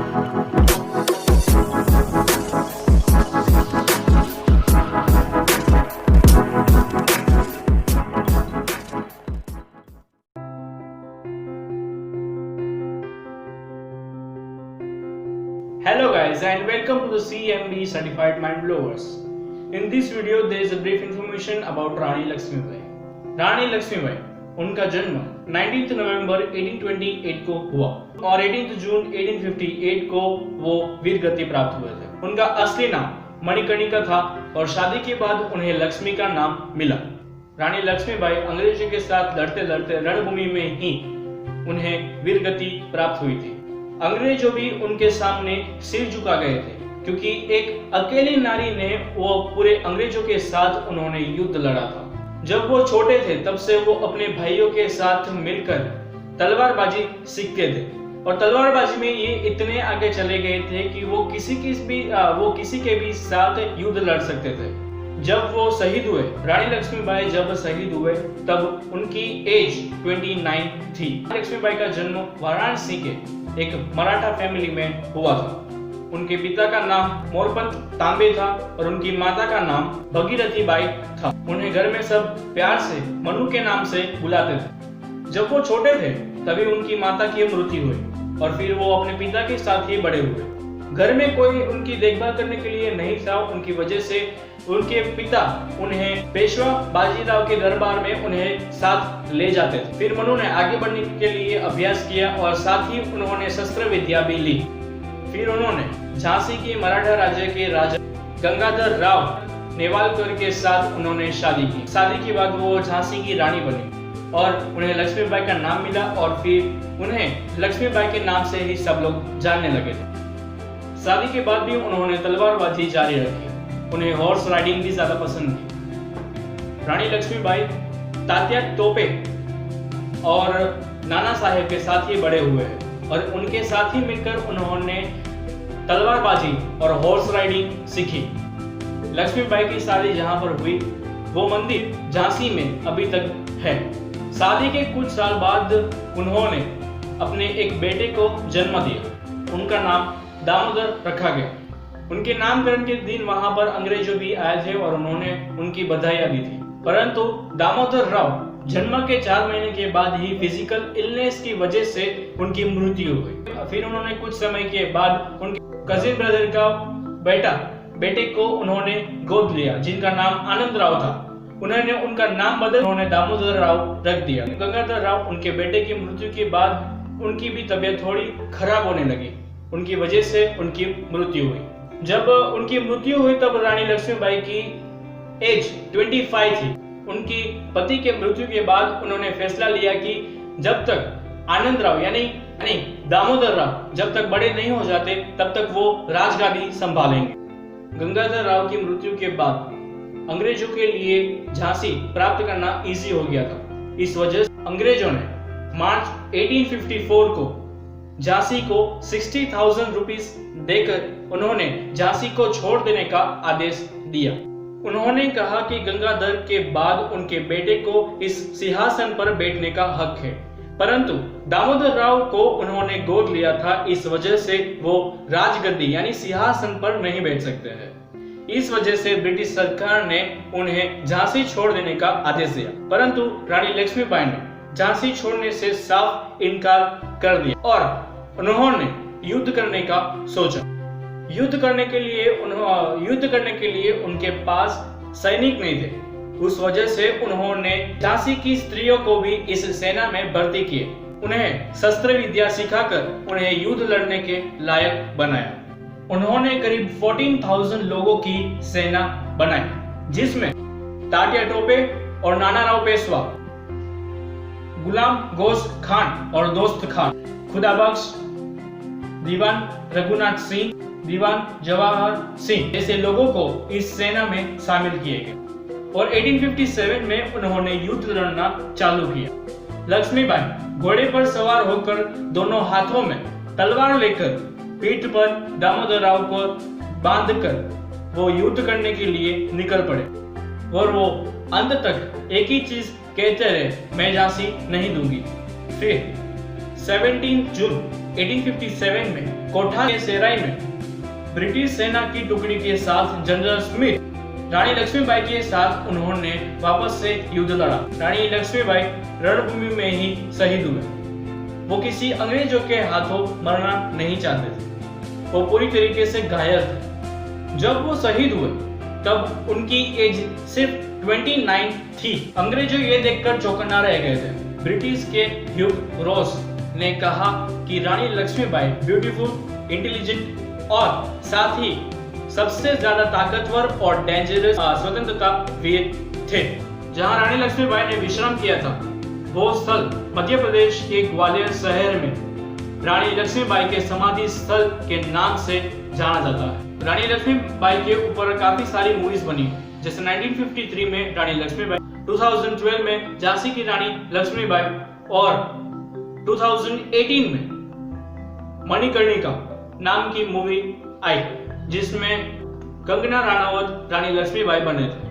Hello guys and welcome to the CMB Certified Mind Blowers. In this video there is a brief information about Rani Lakshmibai. Rani Lakshmibai, उनका जन्म 19 नवंबर 1828 को हुआ और 18 जून 1858 को वो वीर गति प्राप्त हुए थे। उनका असली नाम मणिकर्णिका था और शादी के बाद उन्हें लक्ष्मी का नाम मिला। रानी लक्ष्मीबाई अंग्रेजों के साथ लड़ते लड़ते रणभूमि में ही उन्हें वीर गति प्राप्त हुई थी। अंग्रेजों भी उनके सामने सिर झुका गए थे क्योंकि एक अकेली नारी ने वो पूरे अंग्रेजों के साथ उन्होंने युद्ध लड़ा था। जब वो छोटे थे तब से वो अपने भाइयों के साथ मिलकर तलवारबाजी सीखते थे और तलवारबाजी में ये इतने आगे चले गए थे कि वो किसी के भी साथ युद्ध लड़ सकते थे। जब वो शहीद हुए, रानी लक्ष्मीबाई जब शहीद हुए तब उनकी एज 29 थी। लक्ष्मीबाई का जन्म वाराणसी के एक मराठा फैमिली में हुआ था। उनके पिता का नाम मोरपंत तांबे था और उनकी माता का नाम भगीरथी बाई था। उन्हें घर में सब प्यार से मनु के नाम से बुलाते थे। जब वो छोटे थे तभी उनकी माता की मृत्यु हुई और फिर वो अपने पिता के साथ ही बड़े हुए। घर में कोई उनकी देखभाल करने के लिए नहीं था। उनकी वजह से उनके पिता उन्हें पेशवा बाजीराव के दरबार में उन्हें साथ ले जाते थे। फिर मनु ने आगे बढ़ने के लिए अभ्यास किया और साथ ही उन्होंने शस्त्र विद्या भी ली। फिर उन्होंने झांसी के मराठा राज्य के राजा गंगाधर राव नेवालकर के साथ उन्होंने शादी की। शादी के बाद वो झांसी की रानी बनी और उन्हें लक्ष्मीबाई का नाम मिला और फिर उन्हें लक्ष्मीबाई के नाम से ही सब लोग जानने लगे थे। शादी के बाद भी उन्होंने तलवारबाजी जारी रखी। उन्हें हॉर्स राइडिंग भी ज्यादा पसंद थी। रानी लक्ष्मीबाई तात्या टोपे और नाना साहेब के साथ ही बड़े हुए हैं और उनके साथ ही मिलकर उन्होंने तलवारबाजी और हॉर्स राइडिंग सीखी। लक्ष्मीबाई की शादी जहां पर हुई वो मंदिर झांसी में अभी तक है। शादी के कुछ साल बाद उन्होंने अपने एक बेटे को जन्म दिया। उनका नाम दामोदर रखा गया। उनके नामकरण के दिन वहां पर अंग्रेजों भी आए थे और उन्होंने उनकी बधाइयां दी थी। परंतु दामोदर राव जन्म के 4 महीने के बाद ही फिजिकल इलनेस की वजह से उनकी मृत्यु हुई। फिर उन्होंने कुछ समय के बाद उनके कजिन ब्रदर का बेटे को उन्होंने गोद लिया जिनका नाम आनंद राव था। उन्होंने उनका नाम बदल उन्होंने दामोदर राव रख दिया। गंगाधर राव उनके बेटे की मृत्यु के बाद उनकी भी तबीयत थोड़ी खराब होने लगी। उनकी वजह से उनकी मृत्यु हुई। जब उनकी मृत्यु हुई तब रानी लक्ष्मीबाई की एज 25 थी। उनकी पति के मृत्यु के बाद उन्होंने फैसला लिया कि जब तक आनंद राव यानी दामोदर राव जब तक बड़े नहीं हो जाते तब तक वो राजगादी संभालेंगे। गंगाधर राव की मृत्यु के बाद अंग्रेजों के लिए झांसी प्राप्त करना इजी हो गया था। इस वजह से अंग्रेजों ने मार्च 1854 को झांसी को 60,000 रुपीस देकर उन्होंने झांसी को छोड़ देने का आदेश दिया। उन्होंने कहा कि गंगाधर के बाद उनके बेटे को इस सिंहासन पर बैठने का हक है, परंतु दामोदर राव को उन्होंने गोद लिया था। इस वजह से वो राजगद्दी यानी सिंहासन पर नहीं बैठ सकते हैं। इस वजह से ब्रिटिश सरकार ने उन्हें झांसी छोड़ देने का आदेश दिया, परंतु रानी लक्ष्मीबाई ने झांसी छोड़ने से साफ इनकार कर दिया और उन्होंने युद्ध करने का सोचा। युद्ध करने के लिए उनके पास सैनिक नहीं थे। उस वजह से उन्होंने झांसी की स्त्रियों को भी इस सेना में भर्ती किए। उन्हें शस्त्र विद्या सिखाकर उन्हें युद्ध लड़ने के लायक बनाया। उन्होंने करीब 14,000 लोगों की सेना बनाई जिसमें तात्या टोपे और नाना राव पेशवा, गुलाम गोश खान और दोस्त खान, खुदाबख्श, दीवान रघुनाथ सिंह, दीवान जवाहर सिंह जैसे लोगों को इस सेना में शामिल किए गए और 1857 में उन्होंने युद्ध लड़ना चालू किया। लक्ष्मीबाई घोड़े पर सवार होकर दोनों हाथों में तलवार लेकर पीठ पर दामोदर राव को बांधकर वो युद्ध करने के लिए निकल पड़े और वो अंत तक एक ही चीज कहते रहे, मैं झांसी नहीं दूंगी। फिर 17 जून 1857 में कोठा के सेराई में ब्रिटिश सेना की टुकड़ी के साथ जनरल स्मिथ रानी लक्ष्मीबाई के साथ उन्होंने वापस से युद्ध लड़ा। रानी लक्ष्मीबाई रणभूमि में ही शहीद हुए। वो किसी अंग्रेजों के हाथों मरना नहीं चाहते थे। वो पूरी तरीके से घायल थे। जब वो शहीद हुए तब उनकी एज सिर्फ 29 थी। अंग्रेजों ये देखकर चौकन्ना रह गए थे। ब्रिटिश के ह्यूग रॉस ने कहा कि रानी लक्ष्मीबाई ब्यूटीफुल, इंटेलिजेंट और साथ ही सबसे ज्यादा ताकतवर और डेंजरस स्वतंत्रता वीर थे। जहां रानी लक्ष्मीबाई ने विश्राम किया था वो स्थल मध्य प्रदेश के ग्वालियर शहर में रानी लक्ष्मीबाई के समाधि स्थल के नाम से जाना जाता है। रानी लक्ष्मीबाई के ऊपर काफी सारी मूवीज बनी, जैसे 1953 में रानी लक्ष्मीबाई, 2012 में झांसी की रानी लक्ष्मीबाई और 2018 में मणिकर्णिका नाम की मूवी आई जिसमें कंगना रनावत रानी लक्ष्मीबाई बने थे।